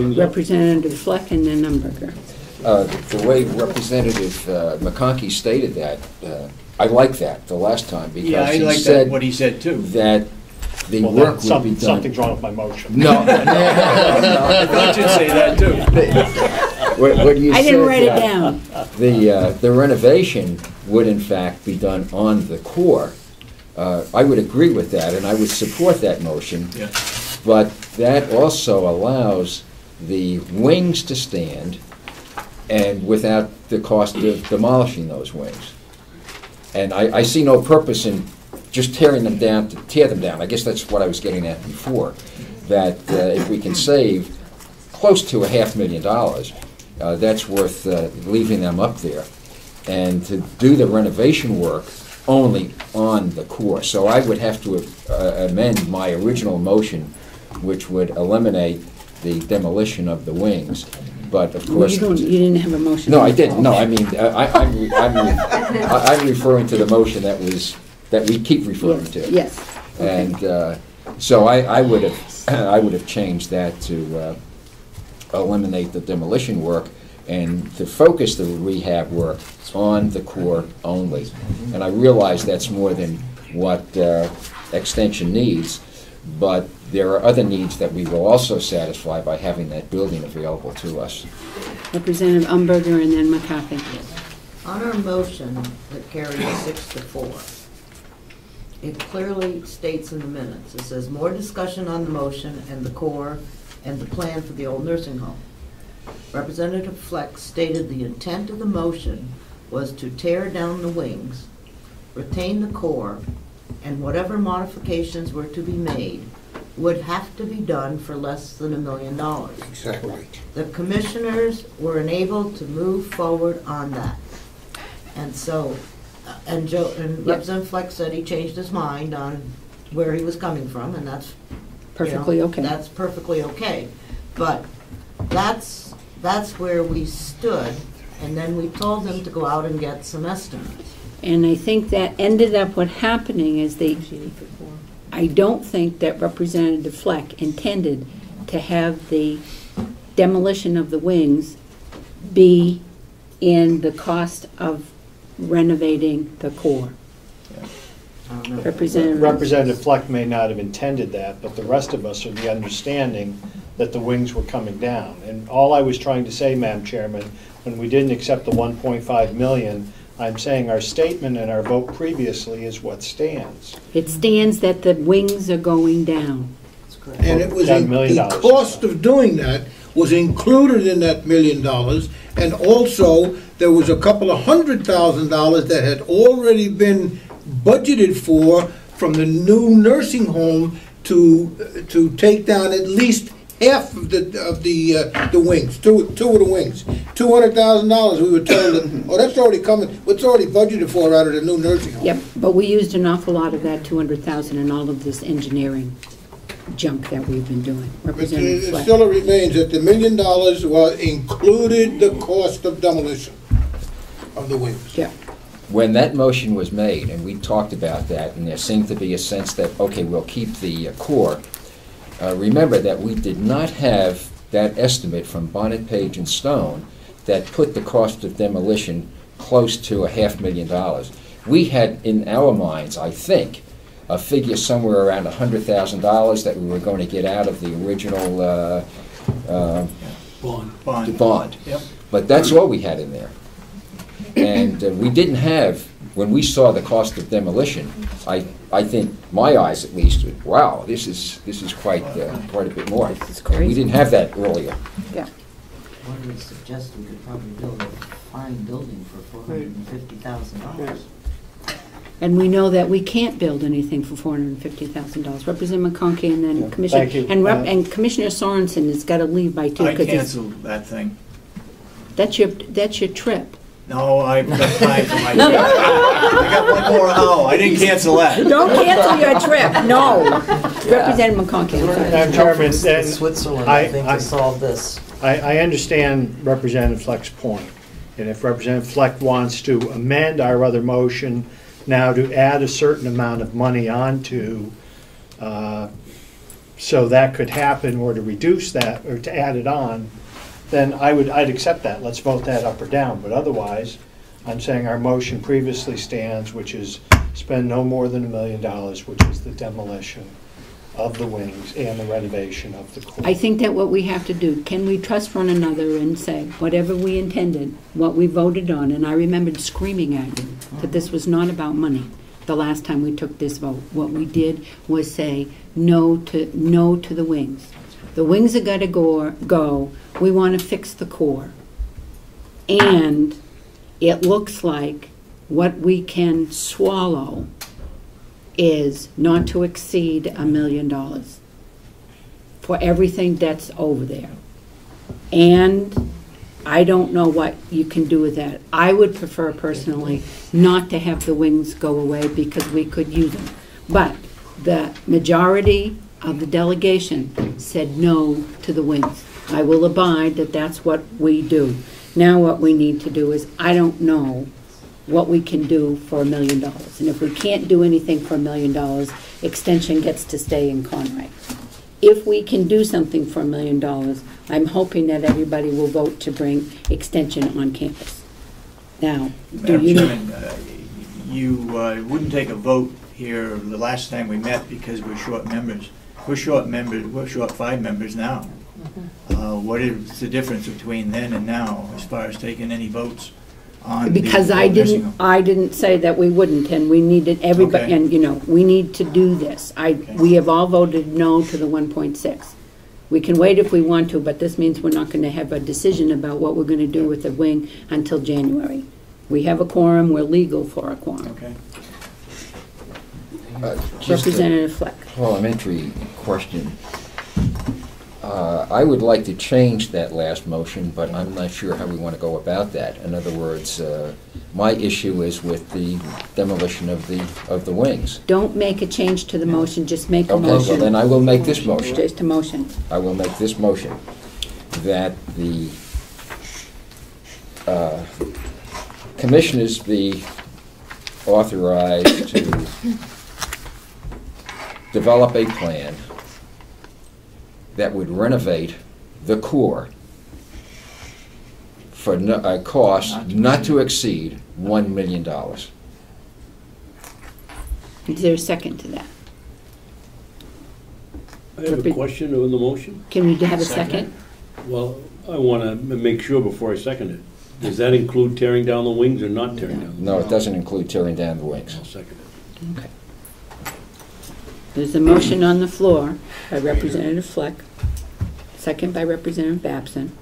wings up? Representative Fleck and then Umberger. The way Representative McConkey stated that, I like that the last time, because Yeah, I he like said what he said too. that the Well, work then would be done. something's wrong with my motion. No, I thought you'd say that too. What you I didn't write it said, down. the renovation would in fact be done on the core. I would agree with that, and I would support that motion. Yeah. But that also allows the wings to stand, and without the cost of demolishing those wings. And I see no purpose in just tearing them down to tear them down. I guess that's what I was getting at before, that if we can save close to $500,000, that's worth leaving them up there. And to do the renovation work only on the core. So I would have to amend my original motion, which would eliminate the demolition of the wings. But of course, You didn't have a motion. no, I didn't. No, I mean, I'm referring to the motion that we keep referring to. Yes. Okay. And so I would have changed that to eliminate the demolition work and to focus the rehab work on the core only. And I realize that's more than what extension needs, but there are other needs that we will also satisfy by having that building available to us. Representative Umberger and then McCarthy. On our motion that carries 6-4, it clearly states in the minutes, it says more discussion on the motion and the core and the plan for the old nursing home. Representative Fleck stated the intent of the motion was to tear down the wings, retain the core, and whatever modifications were to be made would have to be done for less than $1 million. Exactly. The commissioners were enabled to move forward on that. And so, Representative Fleck said he changed his mind on where he was coming from, and that's Perfectly okay. That's perfectly okay. But that's where we stood, and then we told them to go out and get some estimates. And I think that ended up what happening is I don't think that Representative Fleck intended to have the demolition of the wings be in the cost of renovating the core. Representative Fleck may not have intended that, but the rest of us are the understanding that the wings were coming down. And all I was trying to say, Madam Chairman, when we didn't accept the $1.5 million, I'm saying our statement and our vote previously is what stands. It stands that the wings are going down. And it was $10 million. the cost of doing that was included in that $1 million, and also there was a couple of $100,000 that had already been budgeted for from the new nursing home to take down at least half of the wings, two of the wings, $200,000. We were told that, oh, that's already coming. It's already budgeted for out of the new nursing home. Yep, but we used an awful lot of that $200,000 in all of this engineering junk that we've been doing. But Representative it Fleck. still remains that the $1 million included the cost of demolition of the wings. Yeah. When that motion was made, and we talked about that, and there seemed to be a sense that, okay, we'll keep the core, remember that we did not have that estimate from Bonnet, Page, and Stone that put the cost of demolition close to $500,000. We had in our minds, I think, a figure somewhere around $100,000 that we were going to get out of the original bond. Yep. But that's all we had in there. And we didn't have, when we saw the cost of demolition, I think, my eyes at least, wow, this is quite a bit more. This is crazy. We didn't have that earlier. Yeah. One would suggest we could probably build a fine building for $450,000. And we know that we can't build anything for $450,000. Representative McConkey and then Commissioner. Thank you. And Commissioner Sorensen has got to leave by 2. I canceled that thing. That's your trip. No, I've got time for my trip. I got one more hour. I didn't cancel that. Don't cancel your trip, no. Representative McConkey, I'm sorry. Madam Chairman, then Switzerland, I think, to solve this. I understand Representative Fleck's point. And if Representative Fleck wants to amend our other motion now to add a certain amount of money onto so that could happen, or to reduce that, or to add it on, then I'd accept that. Let's vote that up or down. But otherwise, I'm saying our motion previously stands, which is spend no more than $1 million, which is the demolition of the wings and the renovation of the core. I think that what we have to do, can we trust one another and say, whatever we intended, what we voted on, and I remembered screaming at you that this was not about money the last time we took this vote. What we did was say no to the wings. The wings are gotta go. We want to fix the core. And it looks like what we can swallow is not to exceed $1 million for everything that's over there. And I don't know what you can do with that. I would prefer personally not to have the wings go away because we could use them. But the majority of the delegation said no to the wings. I will abide that that's what we do. Now what we need to do is, I don't know what we can do for $1 million. And if we can't do anything for $1 million, extension gets to stay in Conway. If we can do something for $1 million, I'm hoping that everybody will vote to bring extension on campus. Now, do Madam you... Chairman, you wouldn't take a vote here the last time we met because we're short members. We're short 5 members now. What is the difference between then and now as far as taking any votes on Because the I nursing home? didn't say that we wouldn't, and we needed everybody, Okay. and you know, we need to do this. We have all voted no to the 1.6. We can wait if we want to, but this means we're not going to have a decision about what we're going to do with the wing until January. We have a quorum, we're legal for a quorum. Okay. Just Representative Fleck. a parliamentary question. I would like to change that last motion, but I'm not sure how we want to go about that. In other words, my issue is with the demolition of the wings. Don't make a change to the motion, just make a Okay, motion. well then I will make this motion. Just a motion. I will make this motion that the commissioners be authorized to develop a plan that would renovate the core for a cost not to exceed $1 million. Is there a second to that? I have a question on the motion. Can we have a second? Well, I want to make sure before I second it. Does that include tearing down the wings or not tearing down? No, it doesn't include tearing down the wings. I'll second it. Okay. There's a motion on the floor by Representative Fleck, second by Representative Babson,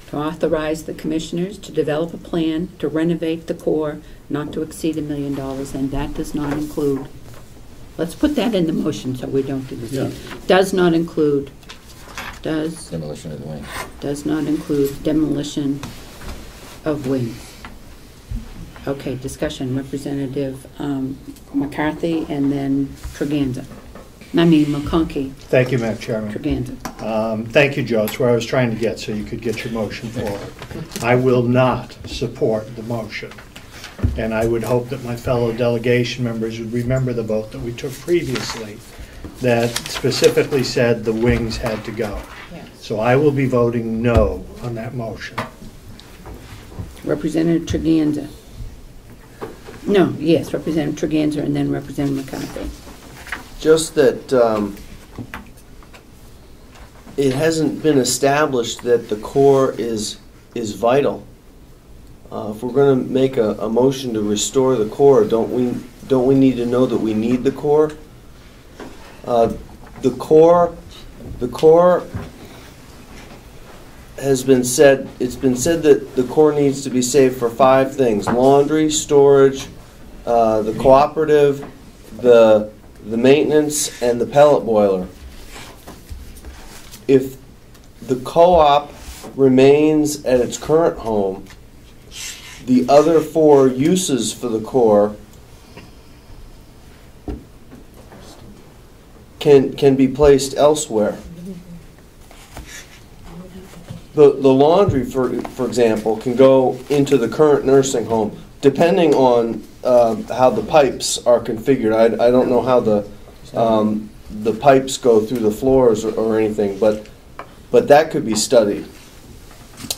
to authorize the commissioners to develop a plan to renovate the core not to exceed $1 million, and that does not include, let's put that in the motion so we don't do this. Yeah. Does not include, Demolition of the wings. does not include demolition of wings. Okay, discussion, Representative McCarthy and then McConkey, Thank you, Madam Chairman. Treganza. Thank you, Joe. It's where I was trying to get, so you could get your motion forward. I will not support the motion, and I would hope that my fellow delegation members would remember the vote that we took previously that specifically said the wings had to go. So I will be voting no on that motion. Representative Treganza. No, yes, Representative Treganza and then Representative McCarthy. Just that it hasn't been established that the core is vital. If we're going to make a motion to restore the core, don't we need to know that we need the core? The core has been said. It's been said that the core needs to be saved for 5 things: laundry, storage, the cooperative, the maintenance, and the pellet boiler. If the co-op remains at its current home, the other 4 uses for the core can be placed elsewhere. The laundry, for example, can go into the current nursing home, depending on how the pipes are configured. I don't know how the pipes go through the floors or anything, but that could be studied.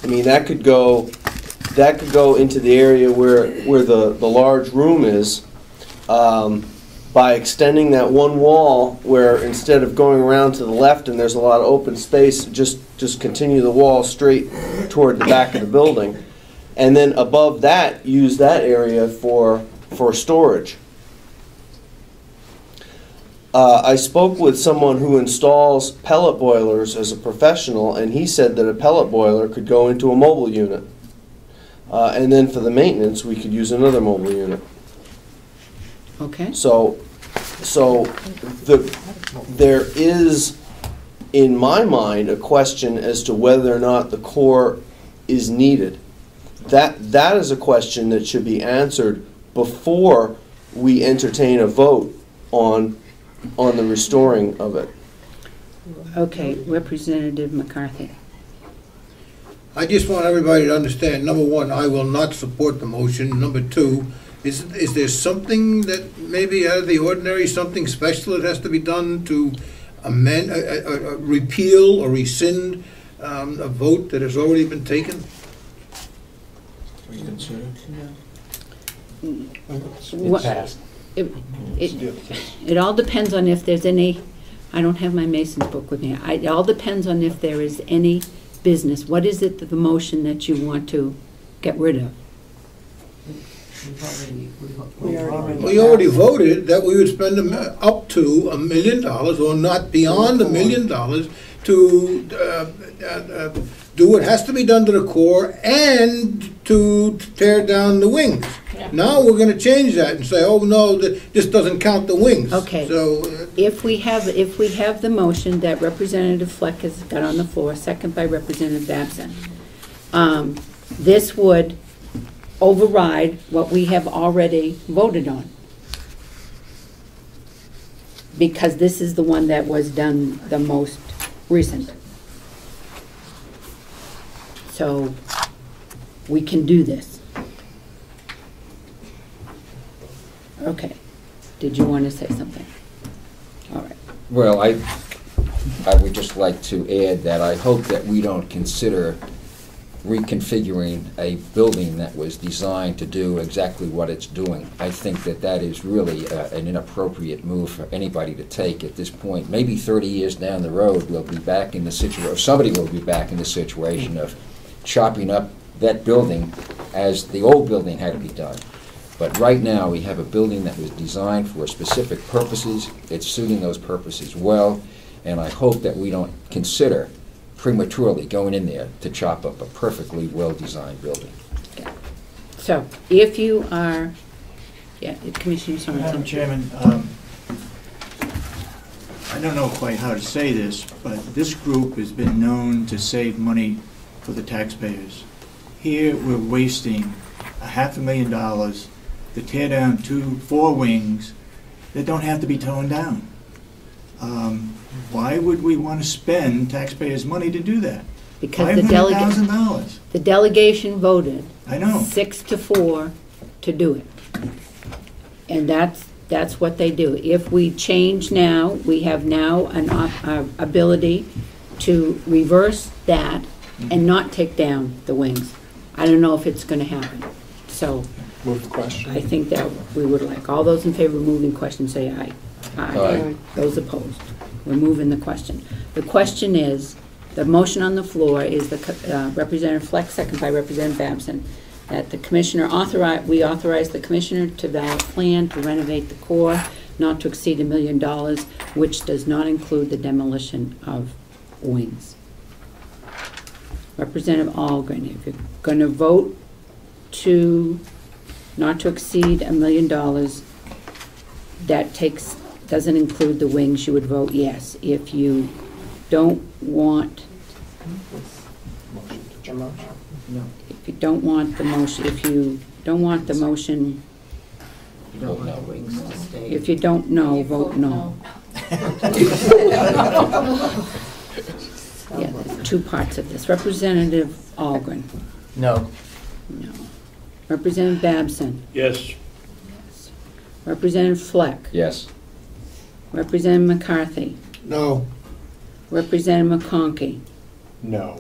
I mean, that could go into the area where the large room is, by extending that one wall where instead of going around to the left and there's a lot of open space, just continue the wall straight toward the back of the building. And then above that, use that area for storage. I spoke with someone who installs pellet boilers as a professional, and he said that a pellet boiler could go into a mobile unit. And then for the maintenance, we could use another mobile unit. Okay. So there is, in my mind, a question as to whether or not the core is needed. That is a question that should be answered before we entertain a vote on the restoring of it. Okay, Representative McCarthy. I just want everybody to understand, number one, I will not support the motion. Number two, is there something that maybe out of the ordinary, something special that has to be done to amend, repeal or rescind a vote that has already been taken? Reconsider? What- It all depends on if there's any, I don't have my Mason's book with me. It all depends on if there is any business. What is it, the motion that you want to get rid of? We already voted that we would spend up to $1 million or not beyond $1 million to do what has to be done to the core and to tear down the wings. Now we're going to change that and say, oh no, this doesn't count the wings. Okay. So If we have the motion that Representative Fleck has got on the floor, second by Representative Babson, this would override what we have already voted on. Because this is the one that was done the most recent. So we can do this. Okay. Did you want to say something? All right. Well, I would just like to add that I hope that we don't consider reconfiguring a building that was designed to do exactly what it's doing. I think that that is really an inappropriate move for anybody to take at this point. Maybe 30 years down the road, we'll be back in the situation, or somebody will be back in the situation of chopping up that building as the old building had to be done. But right now, we have a building that was designed for specific purposes. It's suiting those purposes well, and I hope that we don't consider prematurely going in there to chop up a perfectly well-designed building. Okay. So, if you are, Commissioner Sorensen. Madam Chairman, I don't know quite how to say this, but this group has been known to save money for the taxpayers. Here, we're wasting $500,000 to tear down 4 wings that don't have to be torn down. Why would we want to spend taxpayers' money to do that? Because $500,000. the delegation voted. I know. 6-4 to do it. And that's what they do. If we change now, we have now an ability to reverse that and not take down the wings. I don't know if it's going to happen. So Move the question. I think that we would like. All those in favor of moving question say aye. Aye. Those opposed. We're moving the question. The question is, the motion on the floor is the Representative Fleck, second by Representative Babson, that the commissioner we authorize the commissioner to develop a plan to renovate the core not to exceed $1 million, which does not include the demolition of wings. Representative Algren, if you're going to vote to not to exceed $1 million, that doesn't include the wings, you would vote yes. If you don't want, if you don't want the motion, if you don't want the motion, You don't want the wings to stay. if you don't know, vote no. Yeah, there's 2 parts of this. Representative Algren. No. No. Representative Babson. Yes. Representative Fleck. Yes. Representative McCarthy, No. Representative McConkey, No.